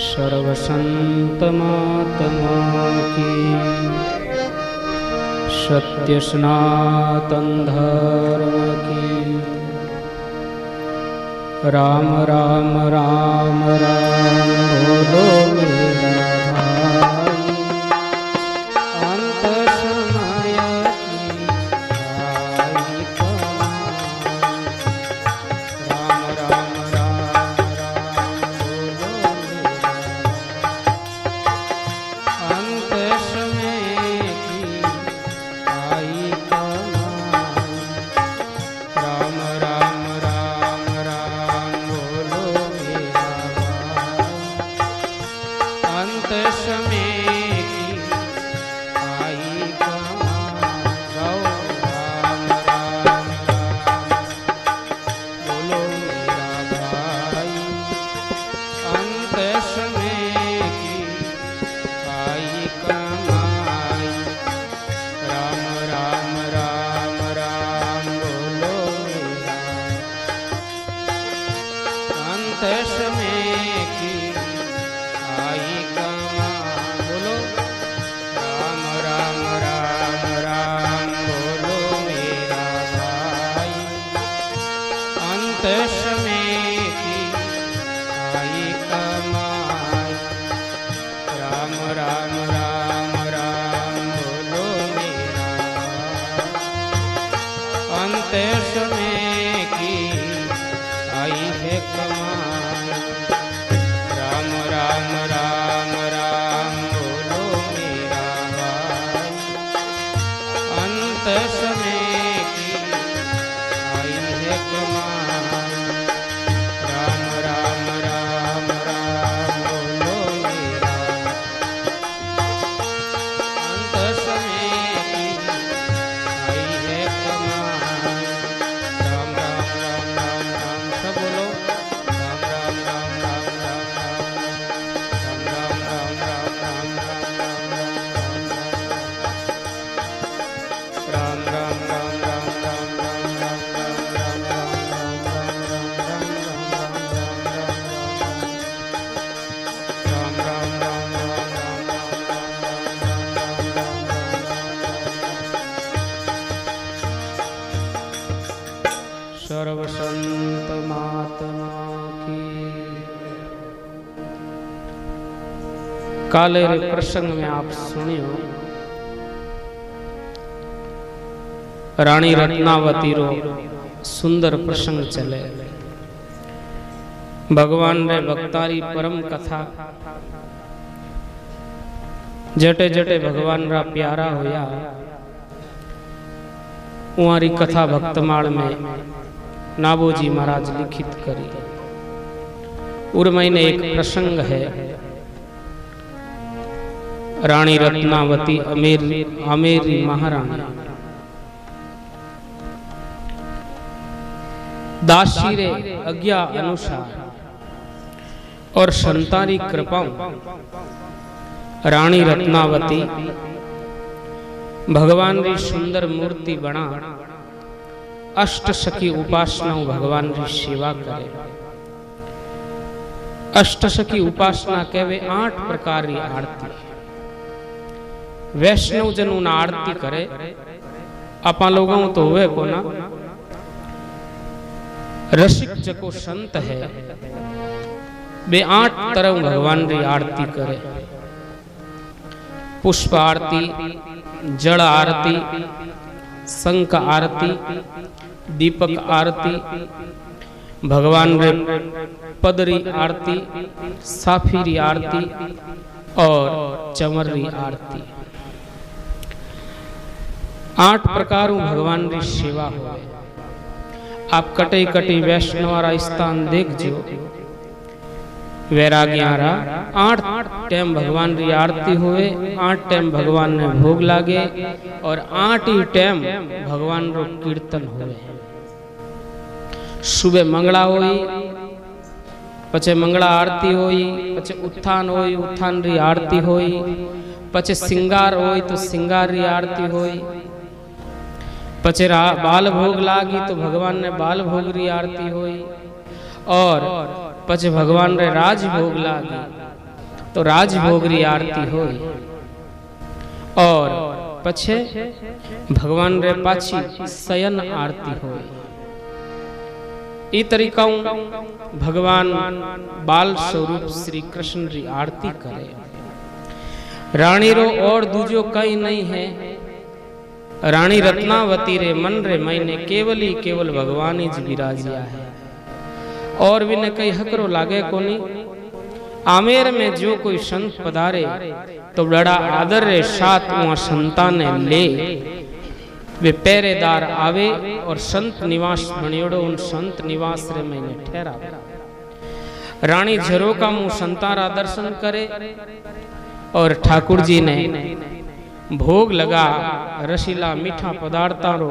सर्वसंतमात्मा की सत्य सनातन धर्म की। राम राम राम राम बोलो मेरा भाई, अंत समय की आई कमाई। राम राम राम राम बोलो मेरा अंत समय की आई कमाई। राम राम राम राम बोलो मेरा अंत समय की आई कमाई। राम राम राम बोलो मेरा भाई, अंत समय की आई कमाई। राम राम राम राम बोलो मेरा अंत समय की आई कमाई। बोलो राम राम राम राम बोलो मेरा भाई, अंत समय की आई कमाई। राम राम राम राम बोलो मेरा अंत समय की आई है कमाई। राम राम राम राम बोलो मेरा भाई, अंत समय की आई है कमाई। राम राम राम राम बोलो मेरा अंत समय की आई है कमाई। राम राम राम राम राम सब बोलो राम राम राम राम राम राम राम राम राम राम राम राम राम राम राम सर्व संत महात्मा की। काले रे प्रसंग में आप सुनियो रानी रत्नावती रो सुंदर प्रसंग चले। भगवान रे भक्तारी परम कथा जटे जटे भगवान रा प्यारा होया उहारी कथा भक्तमाल में नाबोजी महाराज लिखित करी। उर्मई एक प्रसंग है। रानी रत्नावती अमेरी महारानी दासी रे आज्ञा अनुसार और संतानी कृपाओं रानी रत्नावती भगवान री सुंदर मूर्ति बना अष्ट सखी उपासना भगवान री सेवा करे। अष्ट सखी उपासना कहवे 8 प्रकार री आरती। वैष्णव जनों ना आरती करे आपा लोगों तो हुए को ना। रसिक जको संत है बे 8 तरह भगवान री आरती करे। पुष्प आरती, जल आरती, शंख आरती, दीपक आरती, भगवान रे पदरी आरती, साफीरी आरती और चमरी आरती। 8 प्रकार भगवान री सेवा हो। आप कटे कटे वैष्णवारा स्थान देख जो वैराग्यारा 8 टाइम भगवान री आरती हुए, 8 टाइम भगवान ने भोग लागे और 8 ही टाइम भगवान रो कीर्तन हुए। सुबह मंगला होई, पचे मंगला आरती होई, पचे उत्थान होई, उत्थान री आरती होई, पचे सिंगार होई तो सिंगार री आरती होई, पचे बाल भोग लागी तो भगवान ने बाल भोग री आरती होई, और पचे भगवान रे राज भोग लागी तो राजभोगरी आरती हो और पछे भगवान रे पाछी शयन आरती हो। ई तरीकाओं भगवान बाल स्वरूप श्री कृष्ण री आरती करे। रानी रो और दूजो कई नहीं है। रानी रत्नावती रे मन रे महीने केवल ही केवल भगवान ही विराजिया है और भी ने कई हकरो लागे कोनी। आमेर में जो कोई संत पधारे तो बड़ा आदर रे साथ वहां संतान ले वे पहरेदार आवे और संत निवास बनियोड़ो उन संत निवास रे महीने ठहरा। रानी झरोका मुंह संतारा दर्शन करे और ठाकुर जी ने भोग लगा रसीला मीठा पदार्थारो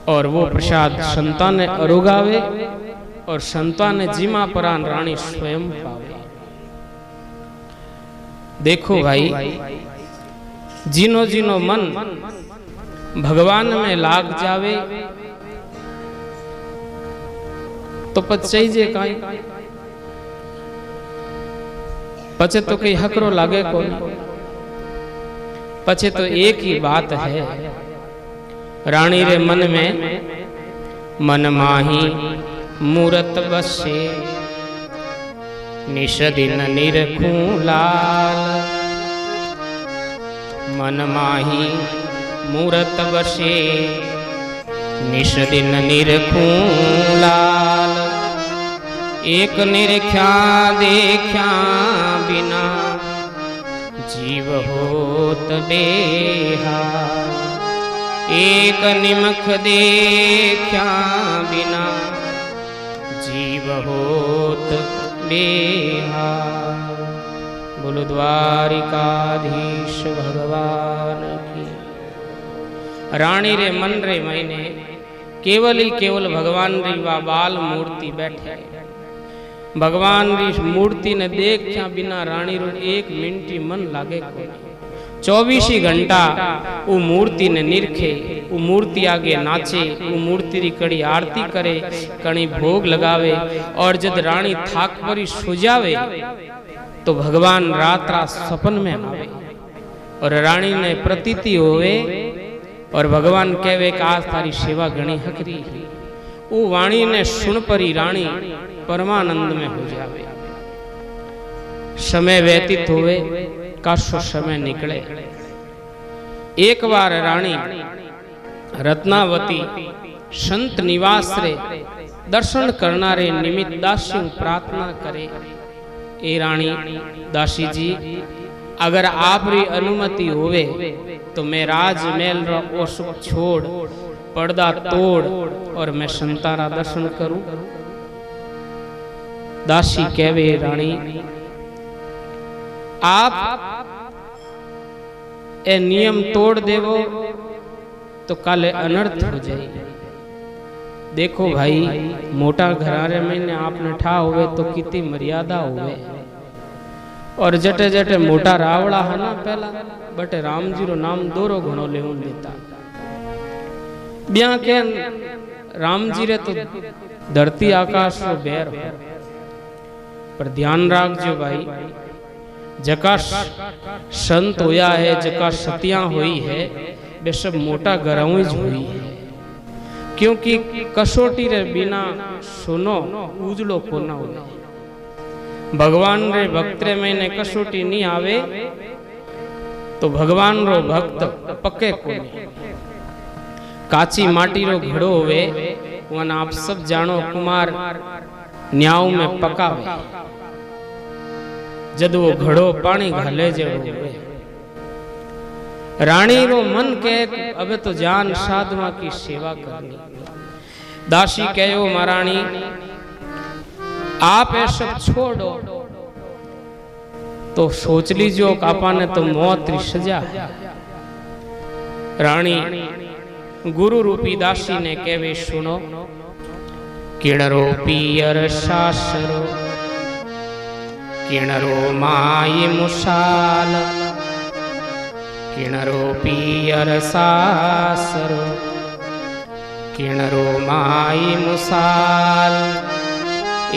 और वो प्रसाद संतान ने अरुगावे और संतान ने जिमा परान रानी स्वयं पावे। देखो भाई, जिनो जिनो मन भगवान में लाग जावे तो पचे जे काई पचे तो कई हकरो लागे को पचे तो एक ही बात है। रानी रे मन में मन माही मूरत बसे निश दिन निरखूं लाल। मन माही मूरत बसे निश दिन निरखूं लाल। एक निरख्या देखा बिना जीव होत बेहाल। एक निमख देखा बिना जीव होत बेहाल। बोलो द्वारिकाधीश भगवान की। रानी रे मन रे महीने केवल ही केवल भगवान री वा बाल मूर्ति बैठे। भगवान री मूर्ति ने देखा बिना रानी रो एक मिनटी मन लागे को। 24 घंटा वो मूर्ति ने निरखे, वो मूर्ति आगे नाचे, वो मूर्ति री कड़ी आरती करे, कणी भोग लगावे और जब रानी थाक परी सो जावे तो भगवान रात रात सपन में आवे और रानी ने प्रतीति होवे और भगवान कहवे कि आज तारी सेवा घणी हकरी। वो वाणी ने सुन परी रानी परमानंद में हो जावे। समय व्यतीत होवे काशो समय निकले। एक बार रानी रत्नावती संत निवास रे दर्शन करना रे निमित्त दासी प्रार्थना करे। ए रानी दासी जी, अगर आप री अनुमति होवे तो मैं राजमहल रो ओसुक छोड़ पर्दा तोड़ और मैं संतारा दर्शन करूं। दासी कहवे रानी आप ए नियम तोड़ देवो तो काले अनर्थ हो जाए। देखो भाई, मोटा घरारे में आपने ठा हुए तो कितनी मर्यादा हुए। और जटे जटे मोटा रावड़ा है ना पहला बटे राम जी रो नाम दोरो घणो लेवन देता। ब्याह के राम जी रे तो धरती आकाश रो बैर हो। पर ध्यान राखजो भाई, जका संत होया है, जका सतियां हुई है, वे सब मोटा घरों ही हुई है। क्योंकि कसोटी रे बिना सुनो उजड़ो को ना हो। भगवान रे भक्त रे मैंने कसोटी नहीं आवे तो भगवान रो भक्त पके को नहीं। काची माटी रो घड़ो होवे वन आप सब जानो कुमार न्याव में पकावे। जद वो घड़ो पानी घाले जे होवे। रानी रो मन के अबे तो जान साधुआ की सेवा करनी। दासी कहो महारानी आप ये सब छोड़ो तो सोच लीजिए आपा ने तो मौत री सजा है। रानी गुरु रूपी दासी ने कहवे सुनो, किणरो पियर सासरो किणरो माई मुसाल। किणरो पियर सासरो किणरो माई मुसाल।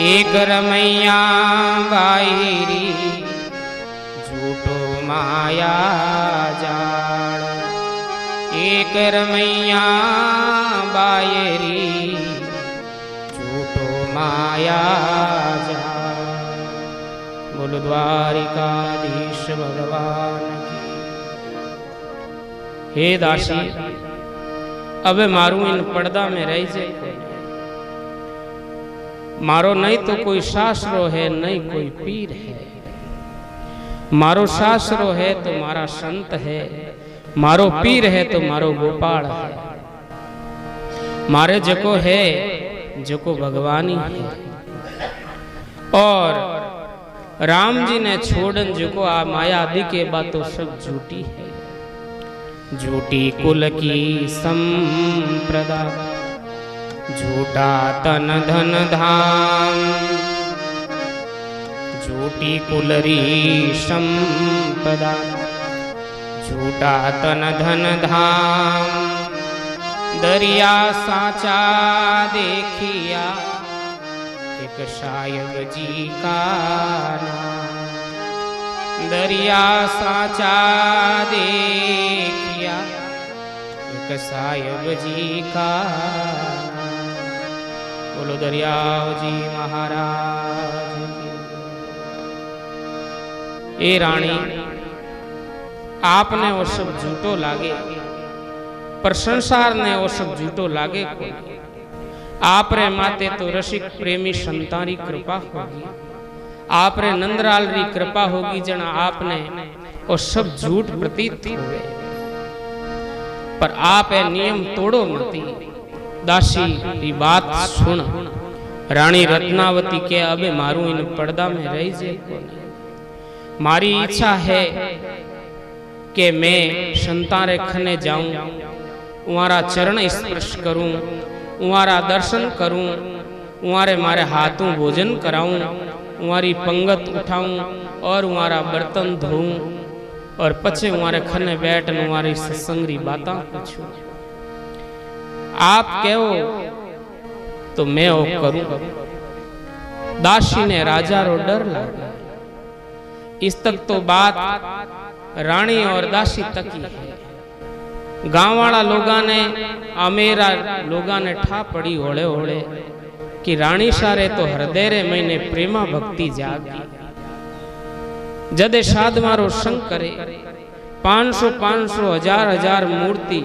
एक रमैया बाईरी झूठो माया जाल। एक रमैया बायरी झूठो माया जाल। बोलो द्वारिकाधीश भगवान की। हे दासी अब मारू इन પડદા में रही जे। मारो नहीं तो कोई शास्त्रो है, नहीं कोई पीर है। मारो शास्त्रो है तो मारा संत है, मारो पीर है तो मारो गोपाल है। मारे जको है जको भगवानी है। और राम जी ने छोड़न जको आ माया आदि के बातों सब झूठी है। झूठी कुल की संप्रदा, झूठा तन धन धाम। झूठी कुलरी संपदा, झूठा तन धन धाम। दरिया साचा देखिया एक सायब जी का नाम। दरिया साचा देखिया एक सायब जी का। बोलो दरियाव जी महाराज की। ए रानी आपने वो सब झूठो लागे, पर संसार ने वो सब झूठो लागे को। आप रे माते तो रसिक प्रेमी संतारी कृपा होगी। आप रे नंदलाल री कृपा होगी जना आपने वो सब झूठ प्रतीत हुए। पर आप ए नियम तोड़ो मती। दासी की बात सुन। रानी रत्नावती के अबे मारू इन પડદા में रही जे। मारी इच्छा है कि मैं संतारे खने जाऊं, उहारा चरण स्पर्श करूं, उहारा दर्शन करूं, उहारे मारे हाथों भोजन कराऊं, उहारी पंगत उठाऊं और उहारा बर्तन धोऊं और पछे उहारे खने बैठ उहारी सत्संगरी बातां पूछूं। आप कहो तो मैं वो करूं। दासी ने राजा रो डर लगा। इस तक तो बात रानी और दासी तक ही है। गांव वाला लोगा ने अमेरा लोगा ने ठा पड़ी होले होले कि रानी सारे तो हृदय रे महीने प्रेमा भक्ति जागी। जदे साध मारो संग करे 500 हजार हजार मूर्ति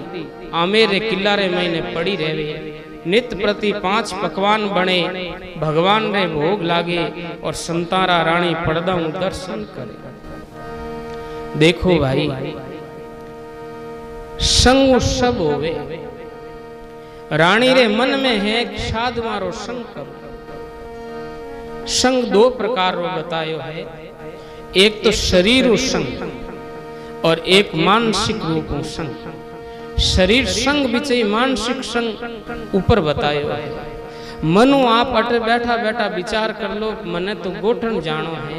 आमेरे किल्लारे महीने पड़ी रहे। नित्य प्रति 5 पकवान बने, भगवान रे भोग लागे और संतारा रानी પડદા दर्शन करे। देखो भाई संग सब होवे। रानी रे मन में है साध मारो संग करो। संग 2 प्रकार रो बतायो है। एक तो शरीर संग और एक मानसिक रूप संग। शरीर संग बिचे मानसिक संग ऊपर बतायो है। मनु आप अटे बैठा बैठा विचार कर लो, मने तो गोठन जानो है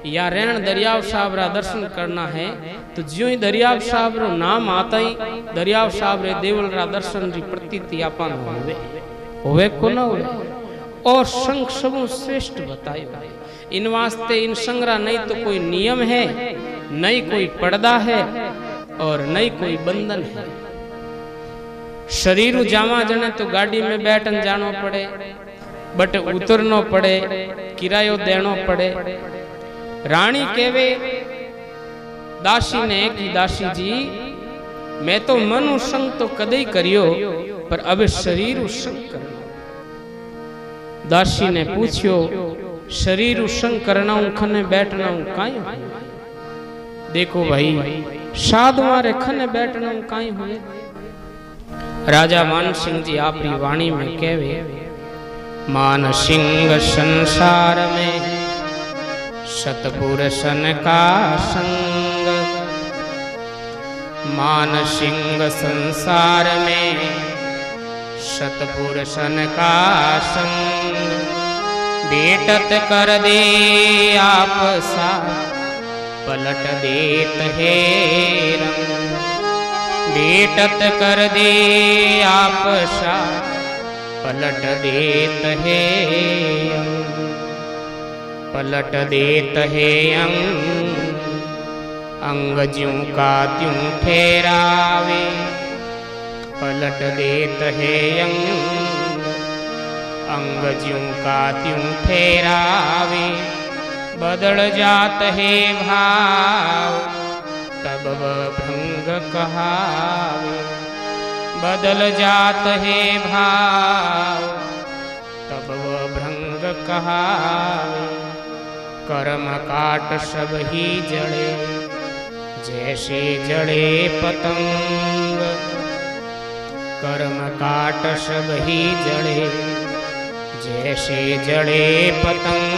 या रेण दरियाव साहब रा दर्शन करना है, तो ज्यों ही दरियाव साहब रो नाम आता ही दरियाव साहब रे देवल रा दर्शन री प्रतीति आपन होवे को न होवे। और संग सबो श्रेष्ठ बतायो है। इन वास्ते इन संगरा नहीं तो कोई नियम है, नहीं कोई પડદા है और नहीं कोई बंधन है। शरीर जावा जने तो गाड़ी में बैठन जानो पड़े, बट उतरनो पड़े, किरायो देनो पड़े। रानी केवे दासी ने कि दासी जी मैं तो मनु संग तो कदे करियो, पर अब शरीर संग करो। दासी ने पूछियो शरीर संग करना खने बैठना काई हो। देखो भाई साधुआ रे खने बैठना काई हुए। राजा मान सिंह जी आपरी वाणी में कहवे, मान सिंह संसार में सतपुरुषन का संग। मान सिंह संसार में सतपुरुषन का संग। बेटत कर दे आपसा पलट देत है रंग। बेटत कर दे आपसा पलट देत है अंग। पलट देत है अंग। अंग ज्यों का त्यों ठहरावे, पलट देत है अंग ज्यों का त्यों ठहरावे, बदल जात है भाव तब वह भंग कहावे, बदल जात है भाव तब वह भंग कहावे। कर्म काट सब ही जड़े जैसे जड़े पतंग, कर्म काट सब ही जड़े जैसे जड़े पतंग,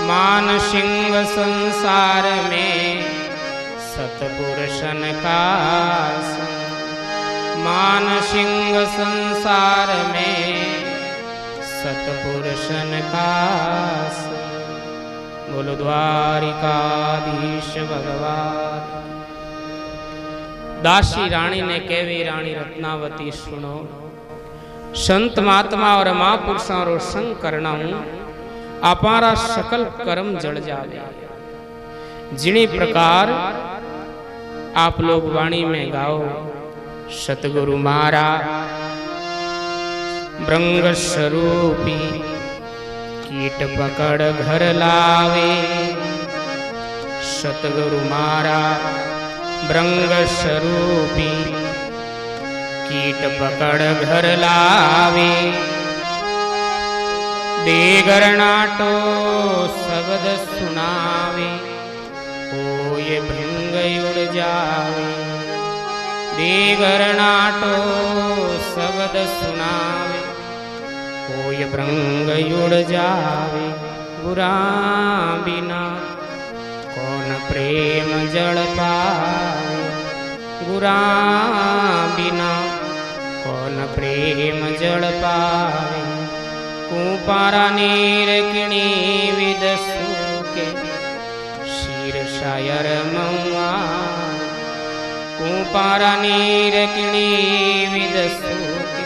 मान सिंह संसार में सतपुरुषन का संग, मान सिंह संसार में सतपुरुषन का संग। बोलो द्वारिकाधीश भगवान। दासी रानी ने कहवी रानी रत्नावती सुनो, संत महात्मा और महापुरुषों रो संग करना हूं अपारा सकल कर्म जड़ जावे। जिनी प्रकार आप लोग वाणी में गाओ, सतगुरु मारा भृंग स्वरूपी कीट पकड़ घर लावे, सतगुरु मारा भृंग स्वरूपी कीट पकड़ घर लावे, देगर नाटो शब्द सुनावे, ओ ये भृंग उड़ जावे, देगर नाटो शब्द सुनावे, ओ ये भृंग उड़ जावे। बुरा बिना कौन प्रेम जड़ पावे, बुरा बिना कौन प्रेम जड़ पावे, कुपारा नीर किणी विद सूके शीर शायर मऊआ, कुपारा नीर किणी विद सूके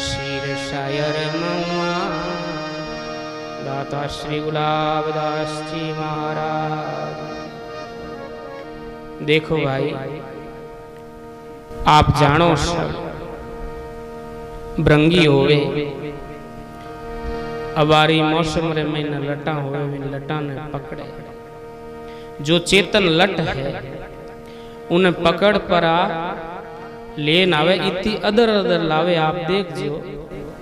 शीर शायर मऊआ। दाता श्री गुलाबदास जी महाराज। देखो भाई, आप जानो सब भृंगी होवे, अबारी मौसम रे में न लटा होवे, लटा ने पकड़े, जो चेतन लट है उन्हें पकड़ परा लेन आवे, इतनी अदर अदर लावे। आप देख जो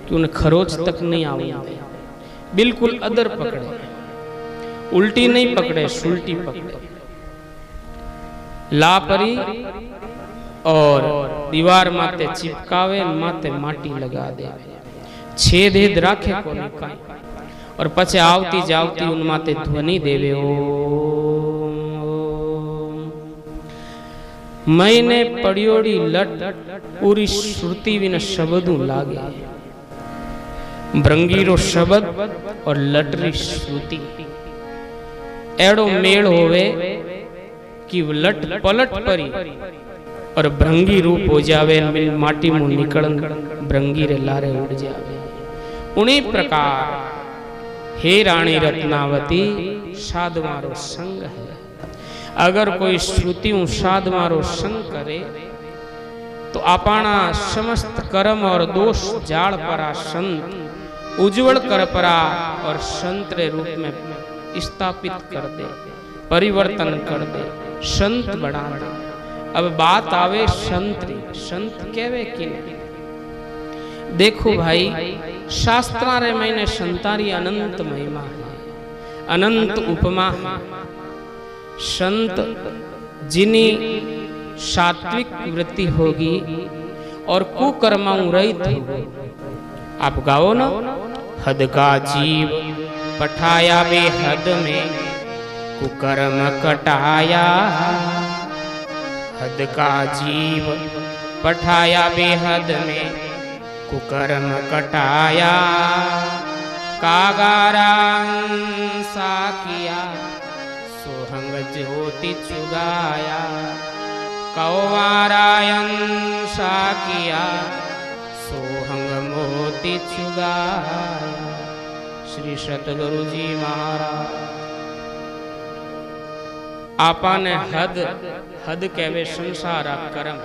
कि उन्हें खरोच तक नहीं आवे, बिल्कुल अदर पकड़े, उल्टी नहीं पकड़े, सुल्टी पकड़े, लापरी और दीवार माते चिपकावे, माते माटी लगा दे, छेद हेद राखे को निकाय, और पछे आवती जावती उन माते ध्वनि देवे, ओम ओम। मैंने पड़ियोड़ी लट पूरी श्रुति विन शब्दों लागे, भृंगीरो शब्द और लटरी श्रुति एड़ो मेल होवे कि लट पलट परी और भृंगी रूप हो जावे, माटी मुंह निकलन भृंगी रे लारे उड़ जावे। उन्हीं प्रकार हे रानी रत्नावती साधुमारो संग है। अगर कोई श्रुतियों साधुमारो संग करे तो अपना समस्त कर्म और दोष जाल परा संत उज्जवल कर परा और संत रे रूप में स्थापित कर दे, परिवर्तन कर दे, संत बना दे। अब बात आवे संतरी, संत कहवे कि देखो भाई, शास्त्रा रे मैंने संतारी अनंत महिमा है, अनंत उपमा है। संत जिनी सात्विक वृत्ति होगी और कुकर्माओं रहित होगी। आप गाओ ना, हद का जीव पठाया बेहद में कुकर्म कटाया, हद का जीव पठाया बेहद में कुकर्म कटाया, कागारांसा किया सोहंग ज्योति चुगाया, कौवारायन सा किया सोहंग मोती चुगाया। श्री सतगुरु जी महाराज। आपा ने हद हद कहवे संसारा कर्म,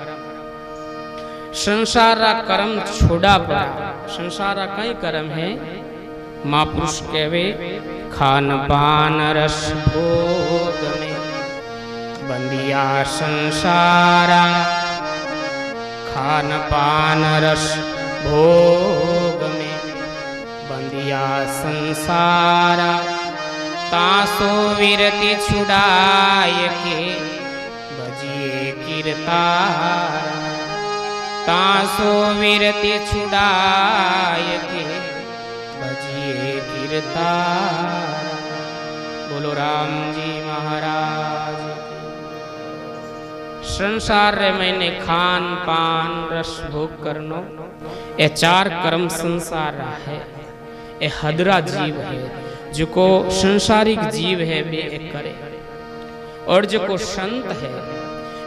संसारा कर्म छोड़ा पड़ा। संसारा कई कर्म है, महापुरुष कहवे खान पान रस भोग में बंदिया संसारा, खान पान रस भोग में बंदिया संसारा, तासो विरति छुड़ाय के बजिए कीर्तारा, तासो विरति छुड़ाय के बजिए कीर्तारा। बोलो राम जी महाराज। संसार रे मैंने खान पान रस भोग करनो, ये चार कर्म संसार है। ये हदरा जीव है, जो को संसारिक जीव है बे एक करे, और जो को संत है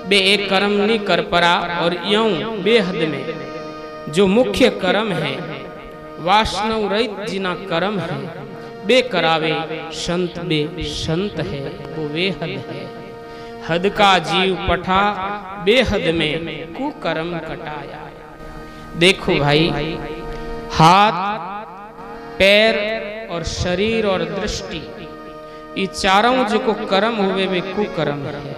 बे एक कर्म नहीं कर परा। और यूं बेहद में जो मुख्य कर्म है वासना रहित जिना कर्म है बे करावे संत, बे संत है वो बेहद है। हद का जीव पठा बेहद में कुकर्म कटाया। देखो भाई, हाथ पैर और शरीर और दृष्टि, ये चारों जो को कर्म हुए वे कुकर्म है।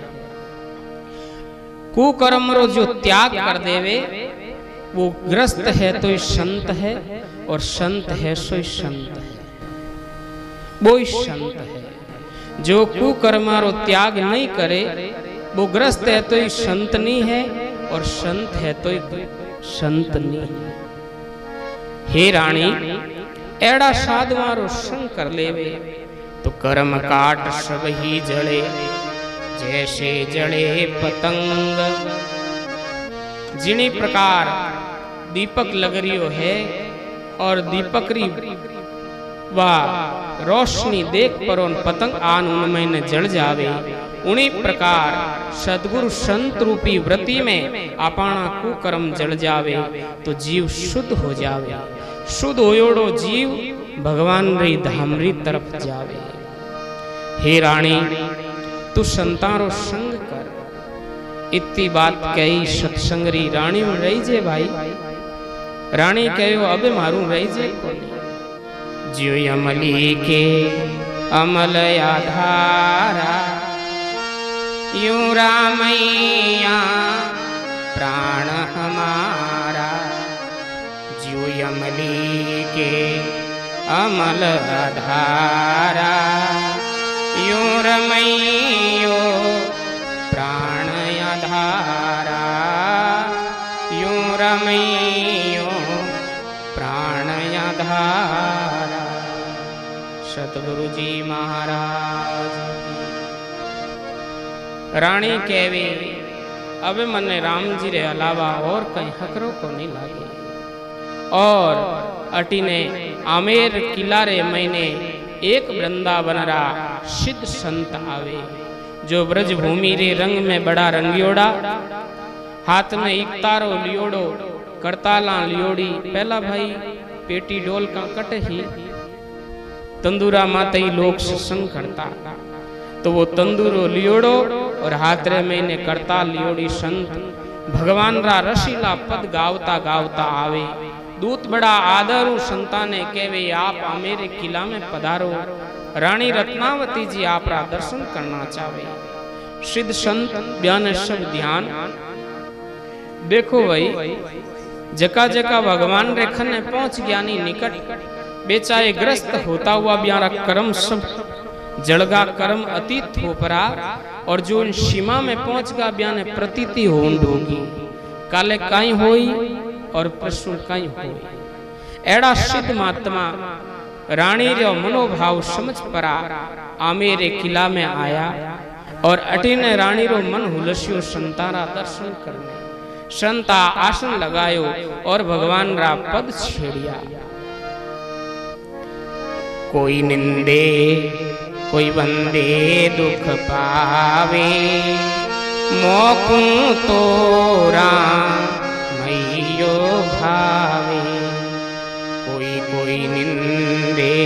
कुकर्म रो जो त्याग कर देवे वो ग्रस्त है तो संत है, और संत है सो संत है, वो संत है। जो कुकर्मारो त्याग नहीं करे वो ग्रस्त है तो संत नहीं है, और संत है तो संत नहीं है। हे रानी, एड़ा साधवारो संग कर लेवे तो कर्म काट सब ही जड़े, जैसे जड़े पतंग। जिनी प्रकार दीपक लगरियो है और दीपकरी वाह रोशनी देख पर उन पतंग आन उनमें न जल जावे, उन्हीं प्रकार सदगुरु संत रूपी व्रति में अपाना कुकर्म जल जावे तो जीव शुद्ध हो जावे। शुद्ध होयोड़ो जीव भगवान री धामरी तरफ जावे। हे रानी, तू संतारो संग कर। इतनी बात कही सत्संग री रानी में रही जे भाई। रानी कहो अबे मारू रही जे कोनी। ज्यो अमली के अमल आधारा, यूं रामैया प्राण हमारा। ज्यो अमली के अमल आधारा, यूं रमैयो प्राण आधारा। यूं रमैयो प्राण आधारा। सतगुरु जी महाराज। रानी कहवे अब मने राम जी रे अलावा और कहीं हकरो को नहीं लागे। और अटी ने आमेर किला रे मैंने एक वृंदावन रा सिद्ध संत आवे, जो ब्रज भूमि रे रंग में बड़ा रंगियोड़ा, हाथ में इकतारो लियोड़ो, करताला लियोड़ी। पहला भाई पेटी डोल का कट ही तंदूरा माते ही लोग सत्संग करता, तो वो तंदूरो लियोड़ो और हाथ रे मैंने करताल लियोड़ी संत भगवान रा रसीला पद गावता गावता आवे। दूत बड़ा आदरू संताने कहवे आप मेरे किला में पधारो। रानी रत्नावती जी आप रा दर्शन करना चाहे। सिद्ध संत बयान सब ध्यान। देखो भाई, जका जका भगवान रे खने पहुंच ज्ञानी निकट, बेचारे ग्रस्त होता हुआ ब्यारा कर्म सब जड़गा कर्म अतीत हो परा। और जो इन सीमा में पहुंच गा ब्याने प्रतीति होंड होगी, काले काई होई और परसों काई होई। एड़ा सिद्ध महात्मा रानी रो मनोभाव समझ परा, आमेरे किला में आया और अटीने रानी रो मन हुलस्यो संतारा दर्शन करने। संता आसन लगायो और भगवान रा पद छेड़िया। कोई निंदे कोई बंदे दुख पावे, मोकू तोरा मैयो भावे। कोई कोई निंदे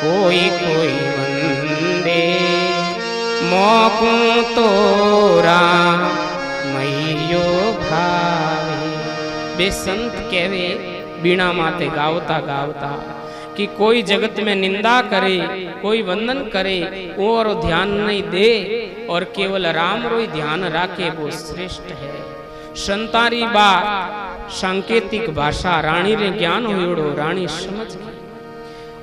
कोई कोई बंदे, मोकू तो मैयो भावे। बे संत कहवे बीणा माते गावता गावता कि कोई जगत में निंदा करे, कोई वंदन करे और ध्यान नहीं दे और केवल राम रो ध्यान राखे वो श्रेष्ठ है। संतारी बा सांकेतिक भाषा रानी रे ज्ञान होयोड़ो रानी समझ गई।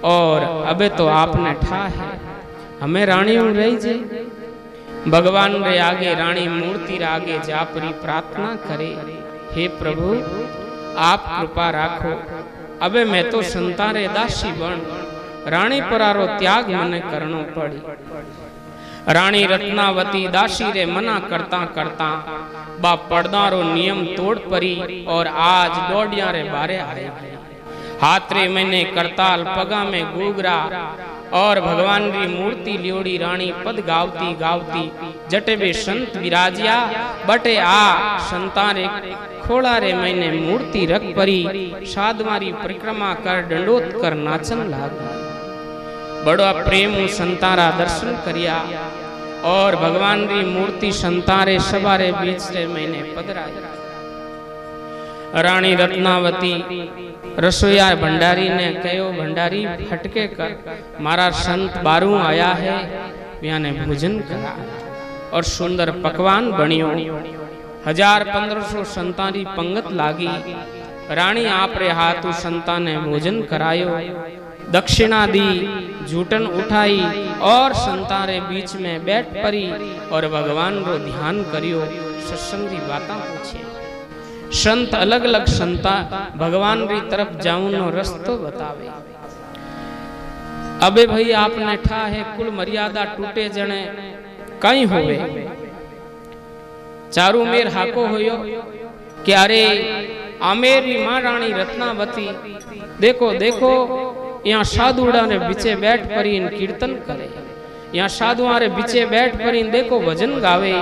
और अबे तो आपने ठा है हमें रानियों रही जे भगवान रे आगे रानी मूर्ति रे आगे जापरी प्रार्थना करे, हे प्रभु आप कृपा राखो। अबे मैं तो संतारे दासी बन रानी परारो त्याग मने करनो पड़ी। रानी रत्नावती दासी रे मना करता करता बा पर्दारो नियम तोड़ परी और आज डोडिया रे बारे आए। हाथ रे मैंने करताल पगा में गुगरा और भगवान री मूर्ति लियोड़ी रानी पद गावती गावती जटे बे संत विराजिया बटे आ संतारे खोड़ा रे मैंने मूर्ति रख परी साधमारी परिक्रमा कर दंडोत कर नाचन लाग। बड़ा प्रेम संतारा दर्शन करिया और भगवान री मूर्ति संतारे सवारे बीच रे मैंने पधराई। रानी रत्नावती रसोईया भंडारी ने कहो, भंडारी फटके कर मारा संत बारू आया है, याने भोजन करा और सुंदर पकवान बनियो। 1500 संतारी पंगत लागी। रानी आप रे हाथू संता ने भोजन करायो, दक्षिणा दी, जूटन उठाई और संतारे बीच में बैठ परी और भगवान रो ध्यान करियो। सत्संगी बाता पूछे। संत अलग अलग संता भगवान री तरफ जाऊनो रस्तो बतावे। अबे भाई आपने ठा है कुल मर्यादा टूटे जने कहीं होवे। चारू मेर हाको होयो कि अरे आमेरी मां रानी रत्नावती देखो देखो यहाँ साधुड़ा ने बीचे बैठ परी इन कीर्तन करे, यहाँ साधुआ रे बीचे बैठ परी देखो भजन गावे,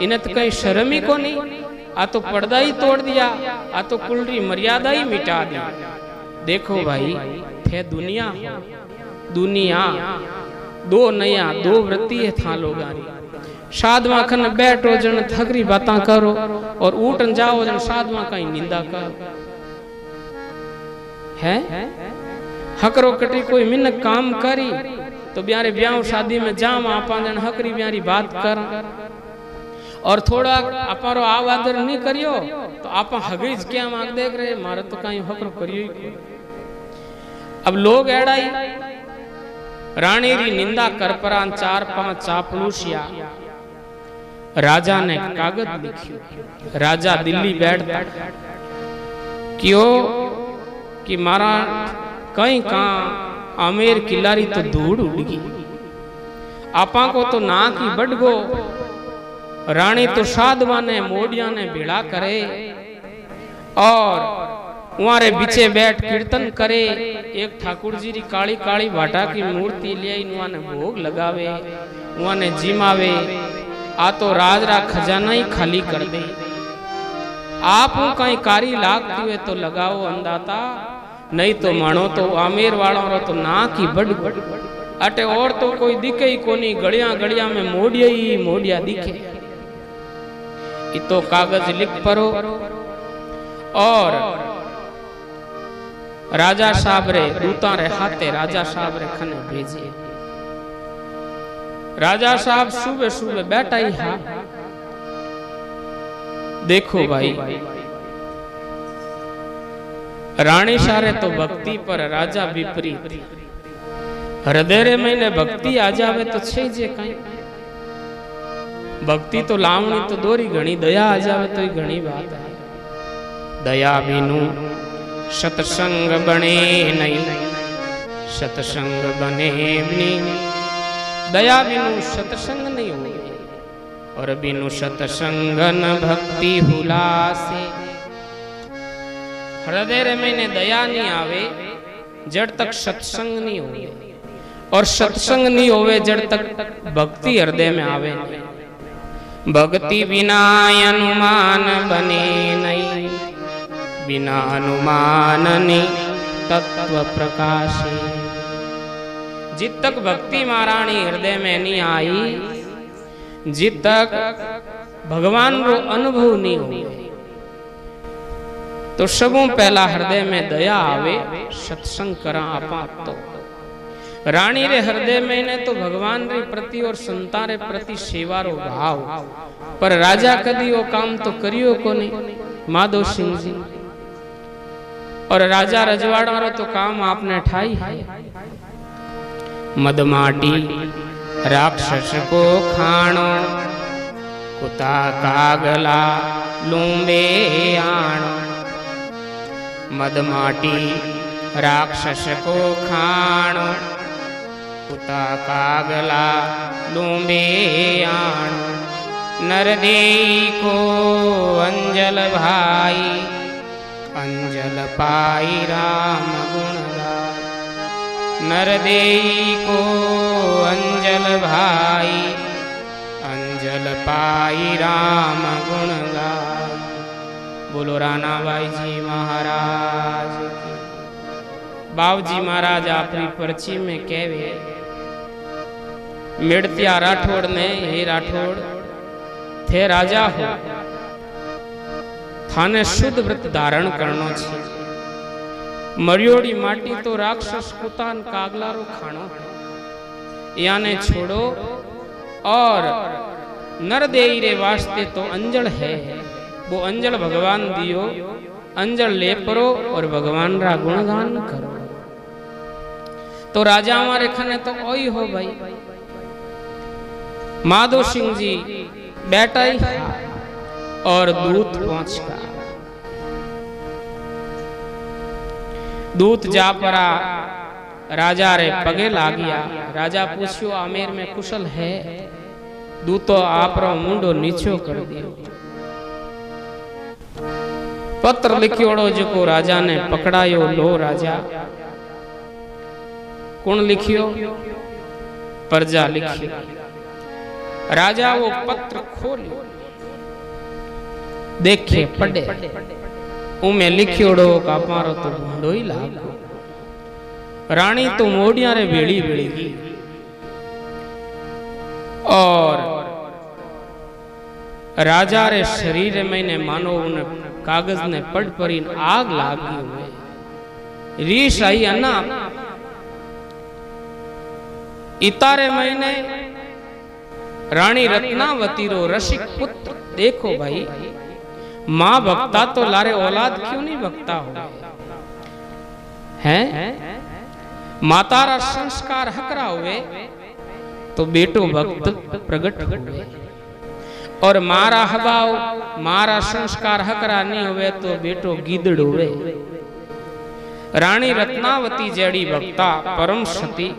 इन्हें तो कहीं शर्म ही को नहीं। आ तो पर्दा ही तोड़ दिया, आ तो कुलरी मर्यादा ही मिटा दी। देखो भाई थे दुनिया दुनिया दो नया दो वृत्ति है था लोगानी। साधवा खन बैठो जन थगरी बाता करो और उठन जाओ जन साधवा का निंदा करो है। हकरो कटी कोई मिन काम करी तो ब्यारे ब्याह शादी में जाम आपा जन हकरी ब्यारी बात कर और थोड़ा अपारो आवादर नहीं करियो तो आप हगीज क्या मांग देख रहे मारे तो कहीं हकरो करियो ही। अब लोग एड़ाई रानी री निंदा कर परान 4-5 चापलूसिया। राजा ने कागज लिखियो। राजा दिल्ली बैठता क्यों कि मारा कहीं कहाँ आमेर किलारी तो धूड़ उड़गी, आपा को तो ना की बढ़ गो। रानी तो साधवा ने मोडिया ने भिड़ा करे और वहां बीचे बैठ कीर्तन करे। एक ठाकुर जी री काली काली भाटा की मूर्ति ले वहां ने भोग लगावे, वहां ने जिमावे। आ तो राज रा खजाना ही खाली कर दे। आप कहीं कारी लागती हुए तो लगाओ अंदाता, नहीं तो मानो तो आमेर वालों रो तो ना की बढ़ अटे और तो कोई दिखे ही कोनी। गलिया गलिया में मोडिया ही मोडिया दिखे। इतो कागज लिख परो और राजा साहब रे दूता रे हाथे राजा साहब रे खने भेजे। राजा साहब सुबह सुबह बैठा ही हा। देखो भाई रानी सारे तो भक्ति पर राजा विपरीत। हृदय रे मैंने भक्ति आ जावे तो छे जे कहीं भक्ति तो लावनी तो दोरी घणी, दया आ जावे तो घणी बात है। दया बिनु सत्संग बने नहीं, सत्संग बने नहीं। दया बिनु सत्संग नहीं हो और बिनु सत्संग न भक्ति हुलासे। हृदय रे मैंने दया नहीं आवे जड़ तक सत्संग नहीं होवे और सत्संग नहीं होवे जड़ तक भक्ति हृदय में आवे नहीं। भक्ति बिना अनुमान बने नहीं, बिना अनुमान नहीं तत्व प्रकाशे। जित तक भक्ति महारानी हृदय में नहीं आई जी तक भगवान रो अनुभव नहीं हो तो सबों पहला हृदय में दया आवे, सत्संग करा आपा तो रानी रे हृदय में ने तो भगवान रे प्रति और संता रे प्रति सेवा रो भाव, पर राजा कदी वो काम तो करियो को नहीं माधो सिंह जी। और राजा रजवाड़ा रो तो काम आपने ठाई है। मदमाटी राक्षस को खाणो, कुता कागला लूंबे आणो। मदमाटी राक्षस को खाणो, कुता कागला लूंबे आणो। नरदेई को अंजल भाई, अंजल पाई राम गुण गाय। नरदेई को अंजल भाई, अंजल पाई राम गुण गाय। बोलो रानाबाई जी महाराज की। बाबूजी महाराज आपरी पर्ची में कहवे, मिड़तिया राठौड़ ने, हे राठौड़ थे राजा हो, थाने शुद्ध व्रत धारण करनो छे। मरियोड़ी माटी तो राक्षस कुतान कागलारो खाणो है, याने छोड़ो। और नरदेई रे वास्ते तो अंजल है, वो अंजल भगवान दियो, अंजल ले परो और भगवान रा गुणगान करो। तो राजा हमारे खने तो ओई हो भाई। माधो सिंह जी बैठा ही और दूत पहुंच का दूत जा परा राजा रे पगे लागिया। राजा पूछियो आमेर में कुशल है? दूतो आप रो मुंडो नीचो कर दियो। पत्र लिखियोड़ो जो राजा ने पकड़ायो, लो राजा। कौन लिखियो? प्रजा लिखी। राजा वो पत्र खोलियो, देखे पढ़े, उमे लिखियोड़ो का मारो तो ढूंढो ही लागो। रानी तो मोड़िया रे बेड़ी बेड़ेगी और राजा रे शरीर में ने मानो उन कागज ने पड़ परी आग लागी हुए। रीश आई अन्ना इतारे महीने रानी रत्नावती रो रसिक पुत्र। देखो भाई, माँ भक्ता तो लारे औलाद क्यों नहीं भक्ता हो हैं? माता रा संस्कार हकरा हुए तो बेटो भक्त प्रगट हुए, और मारा हवाओ मारा संस्कार हकरा नहीं हुए तो बेटो गीदड़ हुए। रानी रत्नावती जेड़ी भक्ता परम सती,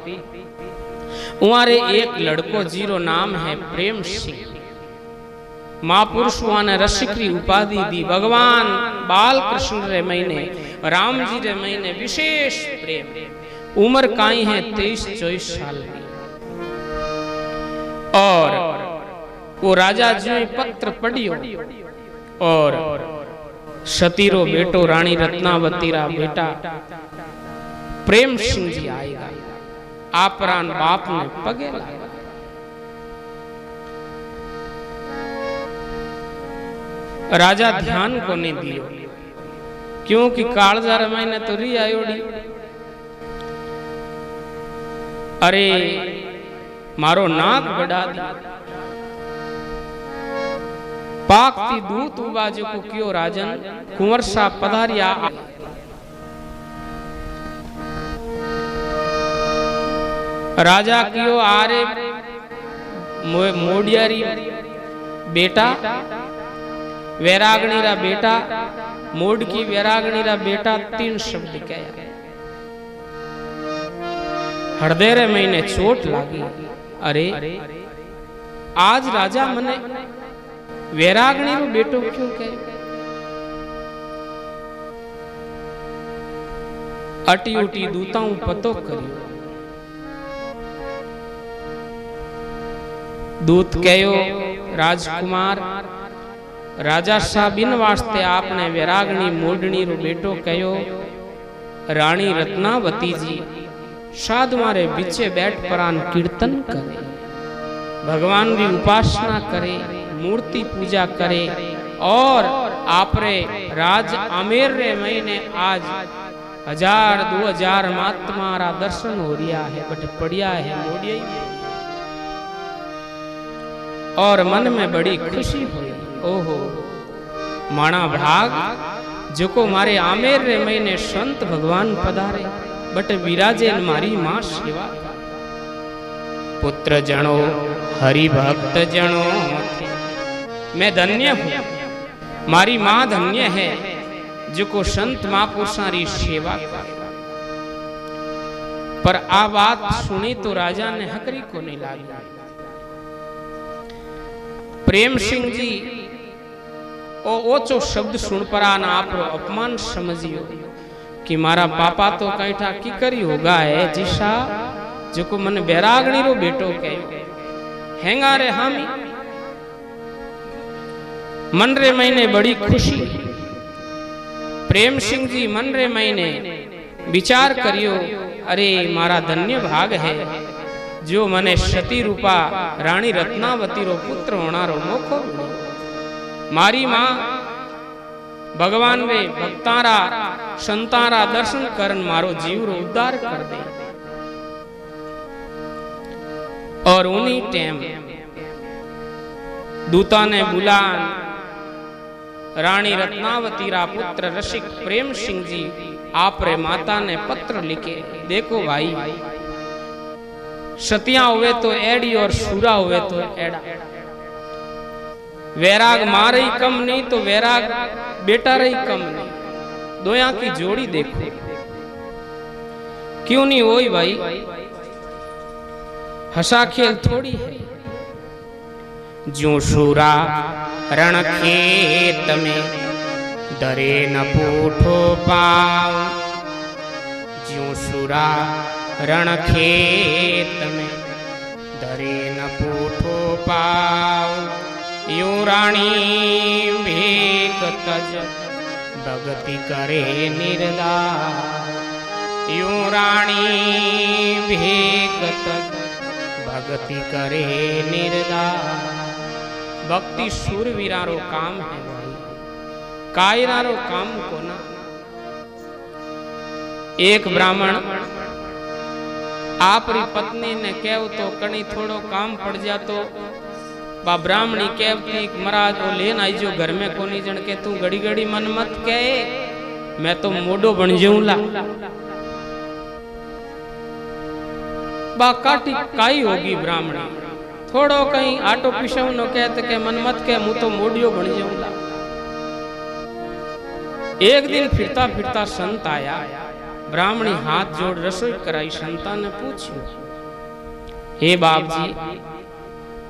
उमारे एक लड़को जीरो नाम है प्रेम सिंह। महापुरुष ने रसिकरी उपाधि दी। भगवान बाल कृष्ण रे महीने, राम जी रे महीने विशेष प्रेम। उम्र काई है 23-24 साल की। और वो राजा जो पत्र पढ़ियो और सतीरो बेटो रानी रत्नावती रा बेटा प्रेम सिंह जी आएगा। आपरान बाप ने पगे लागा। राजा ध्यान को नहीं दियो, क्योंकि कालजा रमाई तो री आयोड़ी। अरे मारो नाक बढ़ा दी। पाकती दूत उबाजो को क्यों राजन कुंवर सा पधारिया। राजा कियो आरे मोडियारी बेटा, वैरागणी रा बेटा, मोड की वैरागणी रा बेटा, 3 शब्द कहा। हृदय रे महीने चोट लागी। अरे आज राजा मने वैरागणी रो बेटो क्यों कहे? अटी उटी दूताऊं पतो करियो। दूत कहो राजकुमार, राजा साहब इन वास्ते आपने वैरागणी मोडनी रो बेटो कहो। रानी रत्नावती जी साध मारे बिचे बैठ परान कीर्तन करे। भगवान की उपासना करे, मूर्ति पूजा करे और आपरे राज आमेर रे महीने आज 1000-2000 महात्मारा दर्शन हो रिया है, बट पड़िया है मोड़िया ही और मन में बड़ी खुशी हुई। ओहो माणा भाग जो को मारे आमेर रे महीने संत भगवान पधारे बट विराजे मारी मां सेवा। पुत्र जनो हरि भक्त जनो मैं धन्य हूं, मारी मां धन्य है जो को संत महापुरुषा री सेवा करे। पर आ बात सुनी तो राजा ने हकरी को नहीं लागी। प्रेम सिंह जी ओ ओचो शब्द सुन पर आना आप अपमान समझियो कि मारा पापा तो कैठा की करी होगा है जिसा जो को मन बैरागणी रो बेटो कहो हैंगा रे हामी मन रे महीने बड़ी खुशी। प्रेम सिंह जी मन रे महीने विचार करियो अरे मारा धन्य भाग है जो मने सती रूपा रानी रत्नावती रो पुत्र होना रो मोखो। मारी मां भगवान रे भक्तारा संतारा दर्शन करन मारो जीव रो उद्धार कर दे। और उन्हीं टाइम दूता ने बुलान रानी रत्नावती रा पुत्र रसिक प्रेम सिंह जी आप रे माता ने पत्र लिखे, देखो भाई सतिया हुए तो एड़ी और सूरा हुए तो एड़ा, वैराग मां रही कम नहीं तो वैराग बेटा रही कम नहीं, दोया की जोड़ी देखो क्यों नहीं होई भाई। हंसा खेल थोड़ी है। जो सूरा रण खेत में दरे न पूठो पाव, जो सूरा रण खेत में दरे न पूठो पाव, यूं रानी भेक तज भगति करे निर्दार, यूं रानी भेक तज भगति करे निर्दार। भक्ति शूरवीरा रो काम है भाई, कायरा रो काम को ना। एक ब्राह्मण आपरी पत्नी ने कहू तो कणी थोड़ो काम पड़ जातो, बा ब्राह्मणी कहती महाराज वो लेन आई जो घर में कोनी जन के तू घड़ी घड़ी मन मत कहे मैं तो मोडो बन जाऊंला। बा काटी काई होगी ब्राह्मणी, थोड़ो कहीं आटो पीछे नो कहते के मन मत के मुँह तो मोडियो बन जाऊंगा। एक दिन फिरता फिरता संत आया, ब्राह्मणी हाथ जोड़ रसोई कराई। संता ने पूछो हे बाप जी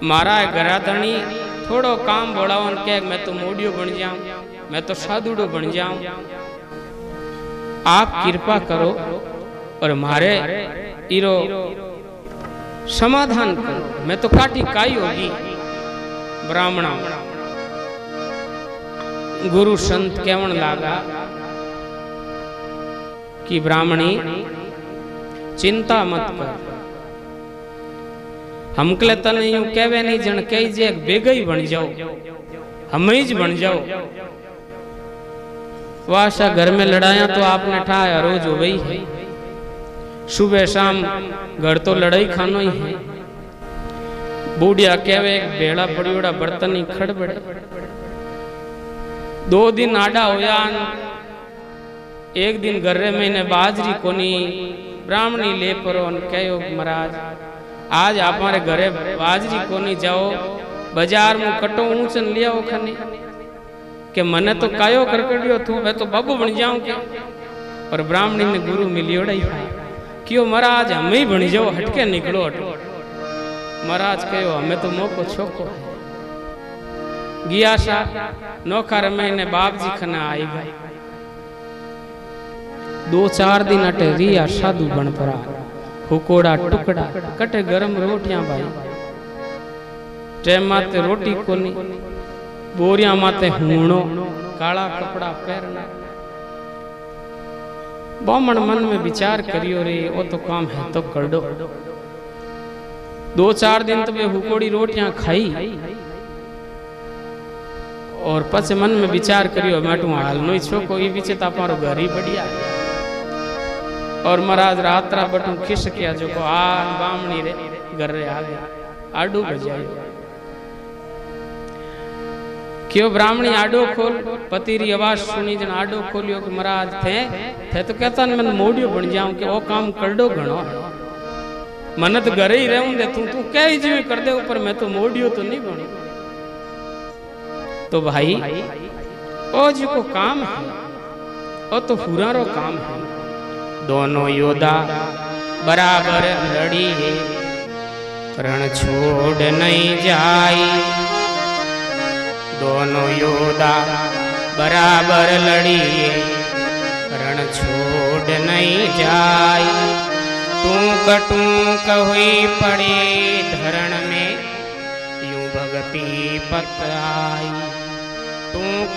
मारा घराधणी थोड़ो काम बोलावन के मैं तो मोडियो बन जाऊं, मैं तो साधुड़ो बन जाऊं, आप कृपा करो और मारे इरो समाधान करो, मैं तो काटी काई होगी। ब्राह्मणा गुरु संत केवन लागा कि ब्राह्मणी चिंता मत कर, हमकले तने यूं कहवे नहीं जन कही जे बेगा ही बन जाओ, हम ही बन जाओ। वाशा घर में लड़ाया तो आपने ठाया रोज हो गई है, सुबह शाम घर तो लड़ाई खानो ही है। बूढ़िया कहवे भेड़ा पड़ियोड़ा बर्तन ही खड़बड़। 2 दिन आडा होया, एक दिन गर्रे महीने बाजरी कोनी ब्राह्मणी ले परो कहो महाराज आज हमारे घरे बाजरी कोनी जाओ बाजार में कटो ऊंचन लिया खने के मने तो कायो करकड़ियो तू मैं तो बाबू बन जाऊं क्या। और ब्राह्मणी ने गुरु मिलियोड़ा ही क्यों महाराज हमें ही बन जाओ हटके निकलो हटो। महाराज कहो हमें तो मोको छोको गिया सा नौखा महीने बाप जी खना आई गए। 2-4 दिन अटे रिया साधु बन पड़ा हुकोड़ा टुकड़ा कटे गरम रोटियां भाई टेम माते रोटी कोनी बोरिया माते हूणो काला कपड़ा पहनना। ब्राह्मण मन में विचार करियो रे वो तो काम है तो कर दो। 2-4 दिन तो वे हुकोड़ी रोटियां खाई और पछे मन में विचार करियो मैं तू हाल नो छो कोई पीछे तो आपरो घर ही बढ़िया और महाराज रात्रा बटू खिस किया जो को आ बामणी रे घर रे आ गया आडू बजायो क्यों ब्राह्मणी आडो खोल पति री आवाज सुनी जन आडो खोलियो कि महाराज थे तो कहता न मैं मोडियो बन जाऊं कि वो काम कर दो घणो मन तो घरे ही रहूं दे तू कह जीव कर दे ऊपर मैं तो मोडियो तो नहीं बनू तो भाई ओ जी को काम है ओ तो हुरारो काम है दोनों योद्धा बराबर लड़ी है रण छोड़ नहीं जाई दोनों योद्धा बराबर लड़ी है रण छोड़ नहीं जाई टूक हुई पड़े धरण में यूं भगती पत आई टूक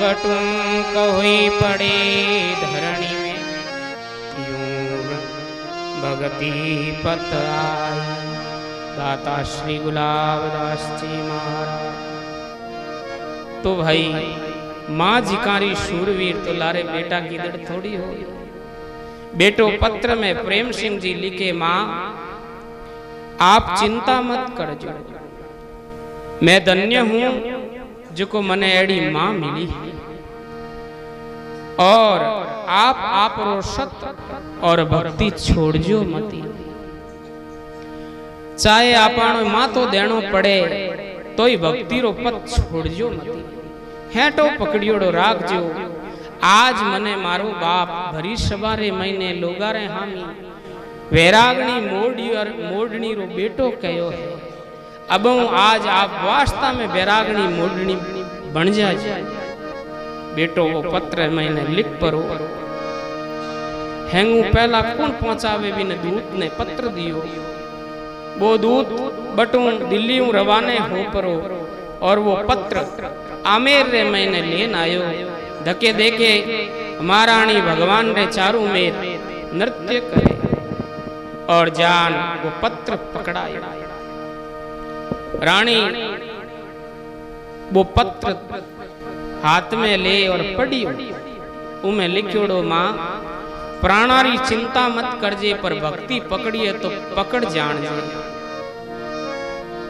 हुई पड़े धरणी में यूं भगती पत आई। दाता श्री गुलाबदास जी महाराज। तो भाई माँ जिकारी शूरवीर तो लारे बेटा की दड़ थोड़ी हो। बेटो पत्र में प्रेम सिंह जी लिखे माँ आप चिंता मत करजो मैं धन्य हूं जो को मने एड़ी माँ मिली और आप रो सत और भक्ति छोड़जो मती चाहे आपनो माँ तो देनो पड़े तो ही भक्ति रो पत छोड़जो मती हेटो पकड़ियोड़ो राखजो। आज मने मारो बाप भरी सवारे महीने लोगारे हामी वैरागणी मोडनी रो बेटो कयो है। अब आज आप वास्तव में वैरागणी मोडनी बन जाए। बेटो वो पत्र मैंने लिख परो हैंगू पहला कौन पहुंचावे बिन दूत ने पत्र दियो वो दूत बटू दिल्ली रवाने हो परो और वो पत्र आमेर रे मैंने लेन आयो। धके देखे महारानी भगवान रे चारू मेर नृत्य करे और जान वो पत्र पकड़ाए। रानी वो पत्र हाथ में ले और पढ़ियो उमें लिखियोड़ो माँ प्राणारी चिंता मत करजे पर भक्ति पकड़िए तो पकड़ जान जाए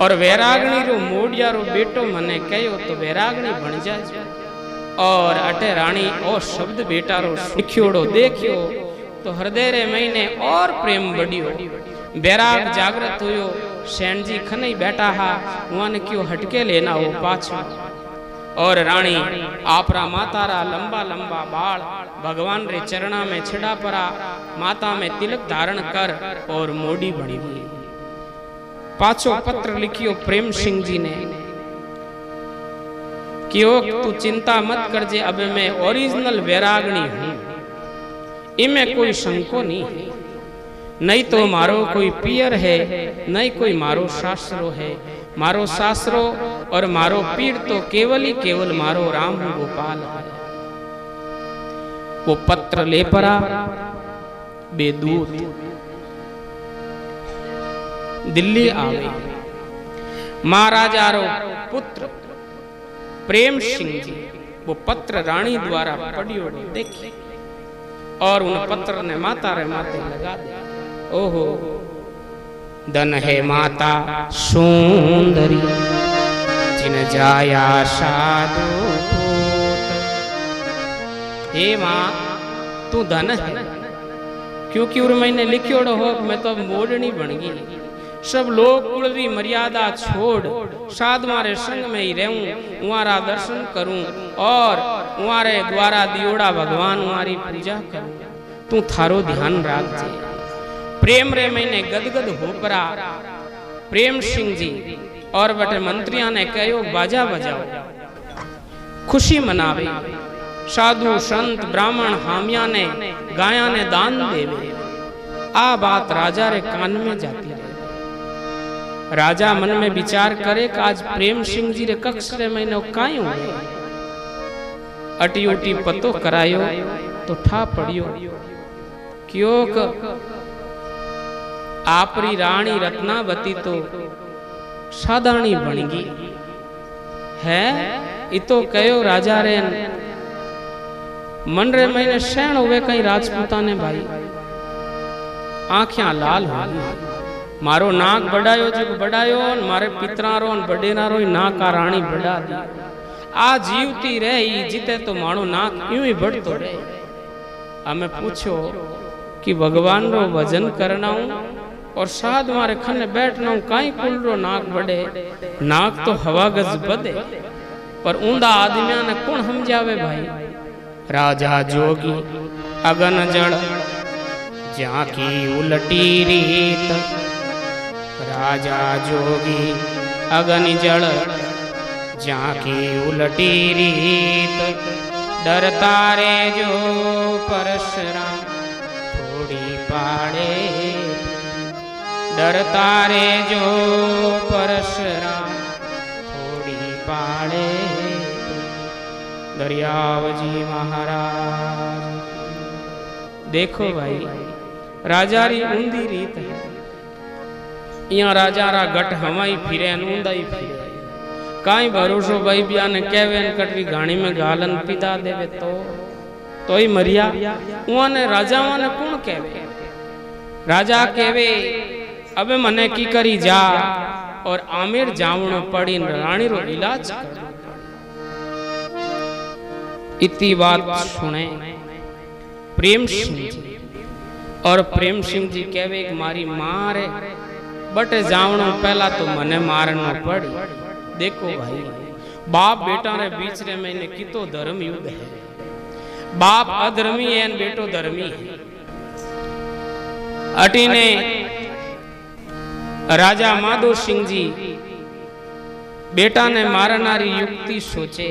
और वैरागणी रो मोडिया रो बेटो मने कहो तो वैरागणी बन जाए। और अटे रानी ओ शब्द बेटा रो लिखियोड़ो देखियो तो हृदय रे महीने और प्रेम बढ़ियो। बैराग जागृत हुयो सैन जी खनई बैठा हा वन क्यों हटके लेना हो पाछो और रानी आपरा मातारा लंबा लंबा बाल भगवान रे चरणा में छिड़ा परा माता में तिलक धारण कर और मोडी बनी हुई। पाछो पत्र लिखियो प्रेम सिंह जी ने कि तू चिंता मत करजे अब मैं ओरिजिनल वैरागणी हूं इमें कोई संको नहीं है। नहीं तो मारो कोई पियर है नहीं कोई मारो शास्त्रो है। मारो शास्त्रो और मारो पीर तो केवल ही केवल मारो राम गोपाल है। वो पत्र ले परा बेदूत दिल्ली आवे। महाराजा रो पुत्र प्रेम सिंह जी वो पत्र रानी द्वारा पढ़ियो देखी और उन पत्र ने माता रे माथे लगा दिया। ओहो धन है माता सुंदरी जिन जाया साधु हे माँ तू धन है क्योंकि उर मैंने लिखियोड़ो हो मैं तो मोडनी बन गई। सब लोग कुलरी मर्यादा छोड़ साध मारे संग में ही रहूं उहारा दर्शन करूं और उहारे द्वारा दियोड़ा भगवान उहारी पूजा करूं। तू थारो ध्यान राखजे। प्रेम रे मैंने गदगद हो परा प्रेम सिंह जी और बटे मंत्रिया ने कहो बाजा बजाओ खुशी मनावे। साधु संत ब्राह्मण हामिया ने गाया ने दान देवे। आ बात राजा रे कान में जाती रहे। राजा मन में विचार करे कि आज प्रेम सिंह जी रे कक्ष रे मैंने कायो अटी उटी पतो करायो तो ठा पड़ियो क्यों आपरी रानी रत्नावती तो साधारणी बन गई है। इतो कयो राजा रे मन रे महीने शैण हुए कई राजपूता ने भाई आंखियां लाल हो गई। मारो नाक बढ़ायो जो बढ़ायो, मारे पितरारो बडेरारो नाक आ राणी बढ़ा दी। आ जीवती रही जीते तो मारो नाक यूं ही बढ़तो रहे। हमें पूछो कि भगवान रो भजन करना और साध मारे खने बैठना काई कुल रो नाक बढ़े। नाक तो हवा गज बदे, पर ऊंधा आदमिया ने कौन समझावे भाई। राजा जोगी अगन जड़ जाकी उलटी रीत, राजा जोगी अगन जड़ जाकी उलटी रीत। डरता रे जो परशुराम थोड़ी पाड़े, डरता रे जो परशुराम थोड़ी पाड़े। दरियावजी महाराज देखो भाई राजा री ऊंधी रीत है। यहाँ राजा रा गट हवाई फिरे ऊंधा ही फिरे। काई भरोसो भाई बिया ने कहवे कटवी गाणी में गालन पीदा देवे तो ही मरिया। उन्हें राजावा ने कौन कहवे। राजा कहवे अबे मने की करी जा और आमिर जावणो पड़ी रानी रो इलाज कर। इतनी बात सुने प्रेम सिंह जी, और प्रेम सिंह जी कहवे एक मारी मां रे बटे जावणो पहला तो मने मारना पड़ी। देखो भाई बाप बेटा रे बीच रे मैंने कितो धर्म युद्ध है। बाप अधर्मी है बेटो धर्मी है। अटी ने राजा माधो सिंह जी बेटा ने मारनारी युक्ति सोचे।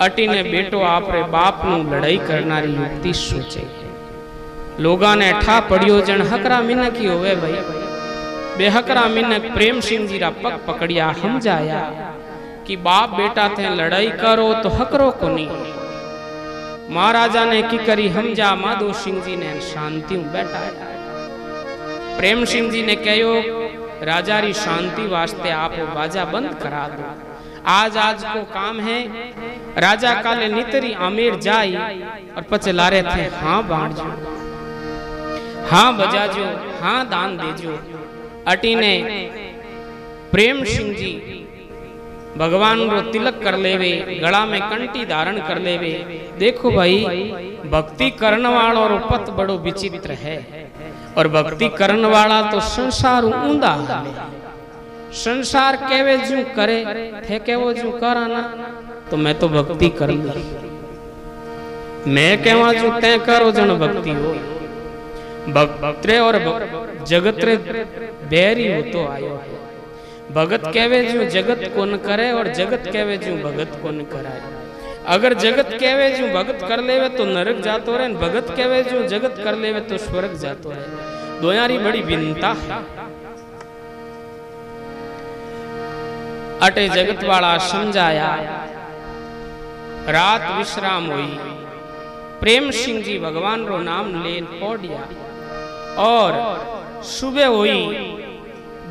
अटी ने बेटो आपरे बाप नु लड़ाई करनारी युक्ति सोचे। लोगा ने ठा पड़ियो जन हकरा मिनक ही होवे भाई। बेहकरा मिनक प्रेम सिंह जी रा पग पकड़िया समझाया कि बाप बेटा थे लड़ाई करो तो हकरो को नहीं। महाराजा ने की करी समझा। माधो सिंह जी ने शांति बैठाया। प्रेम सिंह जी ने कहो राजा री शांति वास्ते आप बाजा बंद करा दो। आज को काम है। राजा काले नितरी आमेर जाई और पचे लारे थे हाँ बांट जो, हाँ बजाजो, हाँ दान देजो। अटी ने प्रेम सिंह जी भगवान रो तिलक कर लेवे, गला में कंटी धारण कर लेवे। देखो भाई भक्ति करने वाला रो पथ बड़ो विचित्र है। और भक्ति करने वाला तो संसार ऊंधा है। संसार केवे जू करे थे केवो जू कराना तो मैं तो भक्ति कर ली। मैं केवा जू तय करो जन भक्ति हो। भक्तरे और जगत रे बैरी हो तो आयो है। भगत कहवे जो जगत कोन करे और जगत कहवे जो भगत कोन कराए। अगर जगत कहवे जो भगत कर लेवे तो नरक जातो रहे, भगत कहवे जो जगत कर लेवे तो स्वर्ग जातो रहे। दोयारी बड़ी भिन्नता है। अटे जगत वाला समझाया। रात विश्राम हुई। प्रेम सिंह जी भगवान रो नाम ले पौड़िया और सुबह हुई।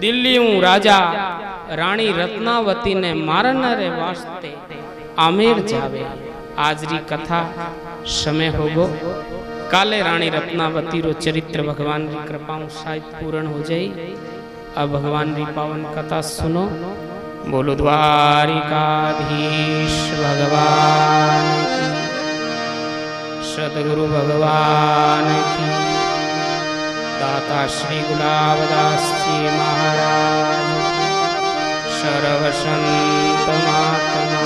दिल्ली राजा रानी रत्नावती ने मारना रे वास्ते आमेर जावे। आज री कथा समय होगो। काले रानी रत्नावती रो चरित्र भगवान की कृपा शायद पूर्ण हो जाई। अब भगवान की पावन कथा सुनो। बोलो द्वारिकाधीश भगवान की, सदगुरु भगवान की, दाता श्री गुलाबदास जी महाराज, सर्वसंत महात्मा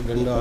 डंडा